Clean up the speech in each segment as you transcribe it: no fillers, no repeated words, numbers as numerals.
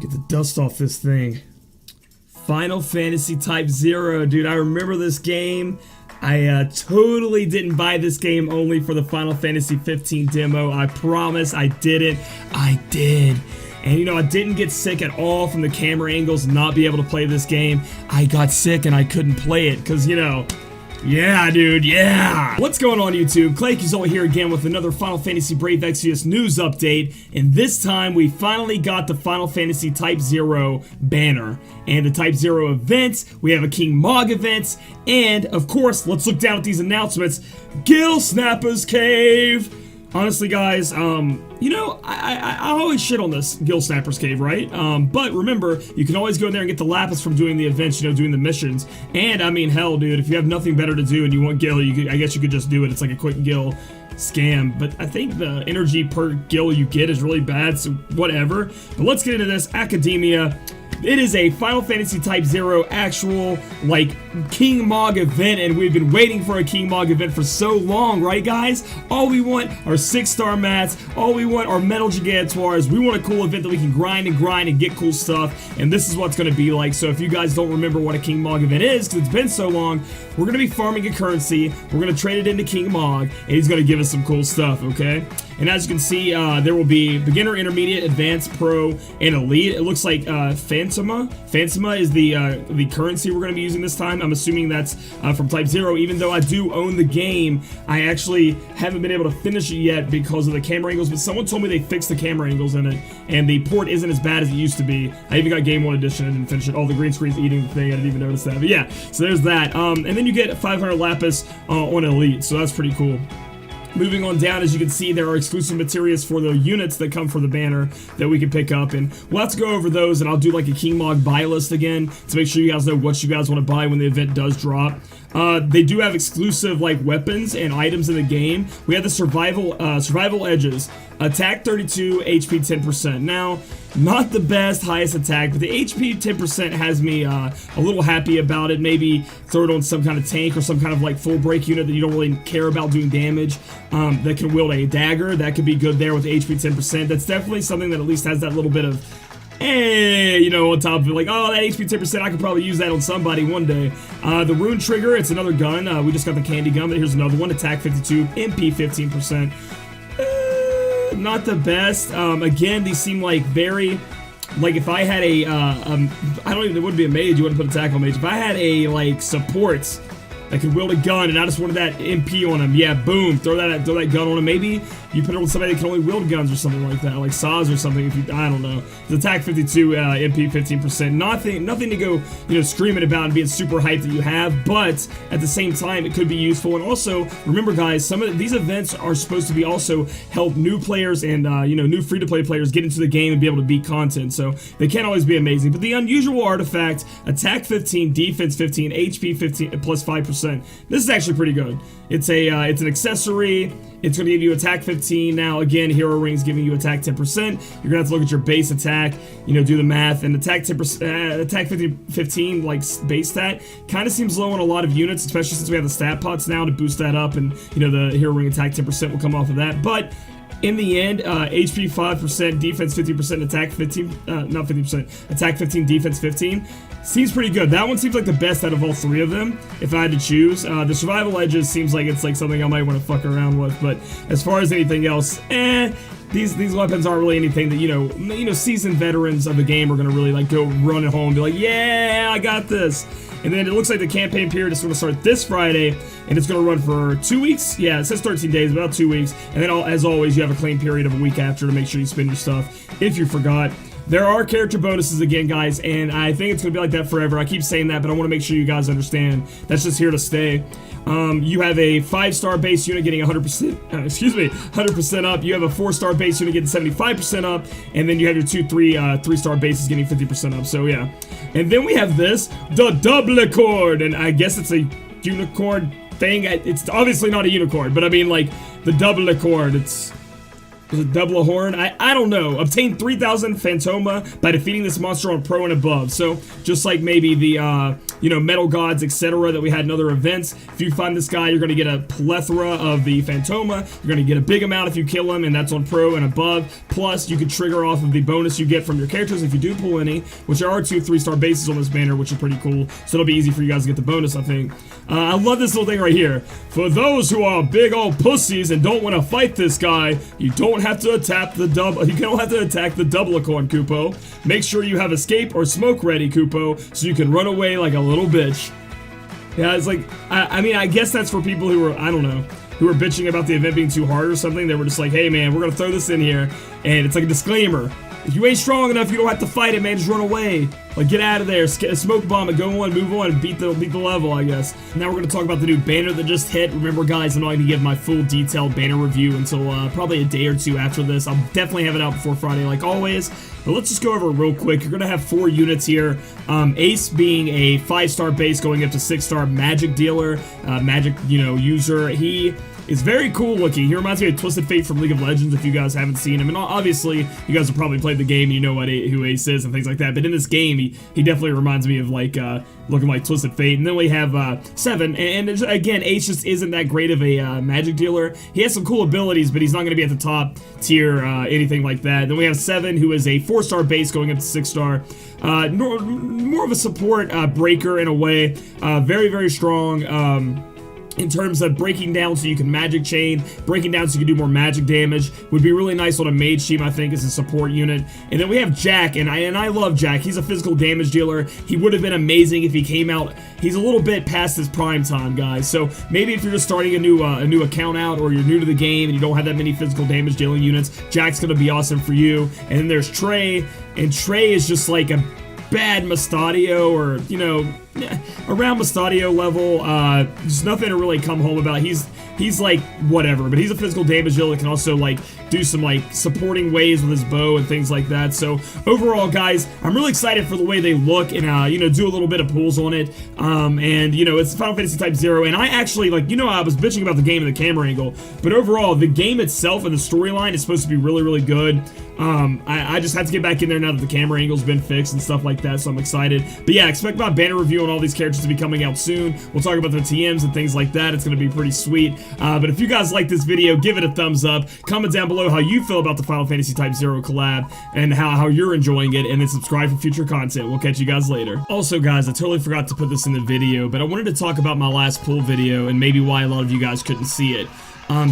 Get the dust off this thing. Final Fantasy Type-0, dude. I remember this game. I totally didn't buy this game only for the Final Fantasy 15 demo. I promise I didn't. I did. And you know, I didn't get sick at all from the camera angles and not be able to play this game. I got sick and I couldn't play it because, you know, yeah, dude, yeah! What's going on, YouTube? Claykeys here again with another Final Fantasy Brave Exvius news update, and this time we finally got the Final Fantasy Type-0 banner. And the Type-0 events, we have a King Mog event, and, of course, let's look down at these announcements. Gill Snapper's Cave! Honestly, guys, you know, I always shit on this Gill Snapper's Cave, right? But remember, you can always go in there and get the lapis from doing the events, you know, doing the missions. And, I mean, hell, dude, if you have nothing better to do and you want Gill, I guess you could just do it. It's like a quick Gill scam. But I think the energy per Gill you get is really bad, so whatever. But let's get into this. Academia. It is a Final Fantasy Type-0 actual, like, King Mog event, and we've been waiting for a King Mog event for so long, right, guys? All we want are 6-star mats, all we want are metal gigantors. We want a cool event that we can grind and get cool stuff, and this is what's going to be like. So if you guys don't remember what a King Mog event is, because it's been so long, we're going to be farming a currency, we're going to trade it into King Mog, and he's going to give us some cool stuff, okay? And as you can see, there will be beginner, intermediate, advanced, pro, and elite. It looks like Phantoma is the currency we're going to be using this time. I'm assuming that's from Type-0. Even though I do own the game, I actually haven't been able to finish it yet because of the camera angles. But someone told me they fixed the camera angles in it, and the port isn't as bad as it used to be. I even got Game 1 Edition and didn't finish it. Oh, the green screen's eating the thing. I didn't even notice that. But yeah, so there's that. And then you get 500 lapis on elite, so that's pretty cool. Moving on down, as you can see, there are exclusive materials for the units that come for the banner that we can pick up, and we'll have to go over those, and I'll do like a King Mog buy list again to make sure you guys know what you guys want to buy when the event does drop. They do have exclusive like weapons and items in the game. We have the survival edges, attack 32, HP 10%. Now, not the best highest attack, but the HP 10% has me a little happy about it. Maybe throw it on some kind of tank or some kind of like full break unit that you don't really care about doing damage, that can wield a dagger. That could be good there with HP 10%. That's definitely something that at least has that little bit of, hey, you know, on top of it, like, oh, that HP 10%, I could probably use that on somebody one day. The rune trigger, it's another gun. We just got the candy gun, but here's another one. Attack 52, MP 15%. Not the best. Again, these seem like very, like if I had a, I don't even, it wouldn't be a mage, you wouldn't put attack on mage. If I had a, like, support that could wield a gun and I just wanted that MP on him, yeah, boom, throw that gun on him. Maybe you put it on somebody that can only wield guns or something like that, like Saws or something. If you, I don't know. The attack 52, MP 15%. Nothing to go, you know, screaming about and being super hyped that you have, but at the same time, it could be useful. And also, remember, guys, some of these events are supposed to be also help new players and you know, new free-to-play players get into the game and be able to beat content. So they can't always be amazing. But the unusual artifact, attack 15, defense 15, HP 15 plus 5%. This is actually pretty good. It's an accessory. It's going to give you attack 15. Now, again, Hero Ring's giving you attack 10%. You're going to have to look at your base attack, you know, do the math, and attack 10%, attack 15, like, base stat, kind of seems low on a lot of units, especially since we have the stat pots now to boost that up, and, you know, the Hero Ring attack 10% will come off of that. But in the end, HP 5%, defense 50%, attack 15, not 50%, attack 15, defense 15. Seems pretty good. That one seems like the best out of all three of them, if I had to choose. The survival edges seems like it's like something I might want to fuck around with, but as far as anything else, these weapons aren't really anything that, you know, seasoned veterans of the game are gonna really like go run at home and be like, yeah, I got this. And then it looks like the campaign period is going to start this Friday, and it's going to run for 2 weeks. Yeah, it says 13 days, about 2 weeks. And then, as always, you have a claim period of a week after to make sure you spend your stuff if you forgot. There are character bonuses again, guys, and I think it's going to be like that forever. I keep saying that, but I want to make sure you guys understand that's just here to stay. You have a 5-star base unit getting 100% up. You have a 4-star base unit getting 75% up, and then you have your 3-star bases getting 50% up. So yeah, and then we have this, the double-cord, and I guess it's a unicorn thing. It's obviously not a unicorn, but I mean like the double-cord. It's Was it double a horn? I don't know. Obtain 3,000 Phantoma by defeating this monster on Pro and above. So just like maybe the you know, Metal Gods, etc. that we had in other events. If you find this guy, you're going to get a plethora of the Phantoma. You're going to get a big amount if you kill him, and that's on Pro and above. Plus, you can trigger off of the bonus you get from your characters if you do pull any, which there are 2 3-star bases on this banner, which are pretty cool. So it'll be easy for you guys to get the bonus, I think. I love this little thing right here. For those who are big old pussies and don't want to fight this guy, you don't have to attack the double. You don't have to attack the double-a-corn, Kupo. Make sure you have escape or smoke ready, Kupo, so you can run away like a little bitch. Yeah, it's like, I mean, I guess that's for people who are, I don't know, who are bitching about the event being too hard or something. They were just like, hey man, we're gonna throw this in here, and it's like a disclaimer. If you ain't strong enough, you don't have to fight it, man. Just run away. Like, get out of there. Smoke bomb it. Go on, move on, and beat the level, I guess. Now we're gonna talk about the new banner that just hit. Remember, guys, I'm not gonna give my full detailed banner review until probably a day or 2 after this. I'll definitely have it out before Friday, like always. But let's just go over it real quick. You're gonna have 4 units here. Ace being a 5-star base, going up to 6-star magic dealer, magic, you know, user. He is very cool looking. He reminds me of Twisted Fate from League of Legends if you guys haven't seen him. And obviously, you guys have probably played the game, you know who Ace is and things like that. But in this game, he definitely reminds me of like looking like Twisted Fate. And then we have 7. And again, Ace just isn't that great of a magic dealer. He has some cool abilities, but he's not going to be at the top tier, anything like that. Then we have 7, who is a 4-star base going up to 6-star. More of a support breaker in a way. Very, very strong. In terms of breaking down so you can magic chain, breaking down so you can do more magic damage, would be really nice on a mage team, I think, as a support unit. And then we have Jack, and I love Jack. He's a physical damage dealer. He would have been amazing if he came out. He's a little bit past his prime time, guys. So maybe if you're just starting a new account out, or you're new to the game and you don't have that many physical damage dealing units, Jack's gonna be awesome for you. And then there's Trey, and Trey is just like a bad Mustadio, or, you know, around Mustadio level. Just nothing to really come home about. He's like whatever, but he's a physical damage dealer that can also like do some like supporting ways with his bow and things like that. So overall, guys, I'm really excited for the way they look, and you know, do a little bit of pulls on it. And you know, it's Final Fantasy Type-0, and I actually, like, you know, I was bitching about the game and the camera angle, but overall the game itself and the storyline is supposed to be really, really good. I just had to get back in there now that the camera angle's been fixed and stuff like that, so I'm excited. But yeah, expect my banner review on all these characters to be coming out soon. We'll talk about the TMs and things like that. It's going to be pretty sweet. But if you guys like this video, give it a thumbs up. Comment down below how you feel about the Final Fantasy Type-0 collab and how you're enjoying it, and then subscribe for future content. We'll catch you guys later. Also, guys, I totally forgot to put this in the video, but I wanted to talk about my last pull video and maybe why a lot of you guys couldn't see it.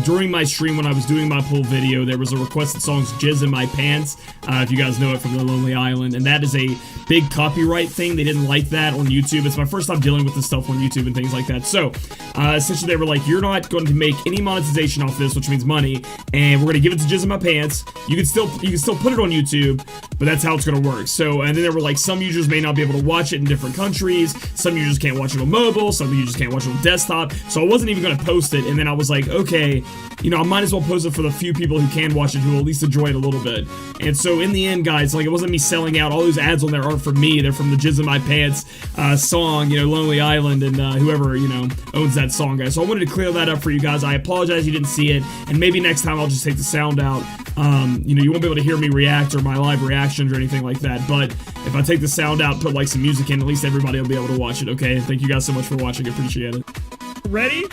During my stream when I was doing my pull video, there was a requested song, Jizz in My Pants, if you guys know it from The Lonely Island, and that is a big copyright thing. They didn't like that on YouTube. It's my first time dealing with this stuff on YouTube and things like that. So, essentially they were like, you're not going to make any monetization off this, which means money, and we're going to give it to Jizz in My Pants. You can still put it on YouTube, but that's how it's going to work. So, and then they were like, some users may not be able to watch it in different countries. Some users can't watch it on mobile. Some users can't watch it on desktop. So I wasn't even going to post it, and then I was like, okay, you know, I might as well post it for the few people who can watch it, who will at least enjoy it a little bit. And so in the end, guys, like, it wasn't me selling out. All those ads on there aren't for me. They're from the Jizz in My Pants song, you know, Lonely Island, and whoever, you know, owns that song, guys. So I wanted to clear that up for you guys. I apologize you didn't see it, and maybe next time I'll just take the sound out. You know, you won't be able to hear me react or my live reactions or anything like that, but if I take the sound out, put like some music in, at least everybody will be able to watch it, okay? Thank you guys so much for watching. I appreciate it. Ready?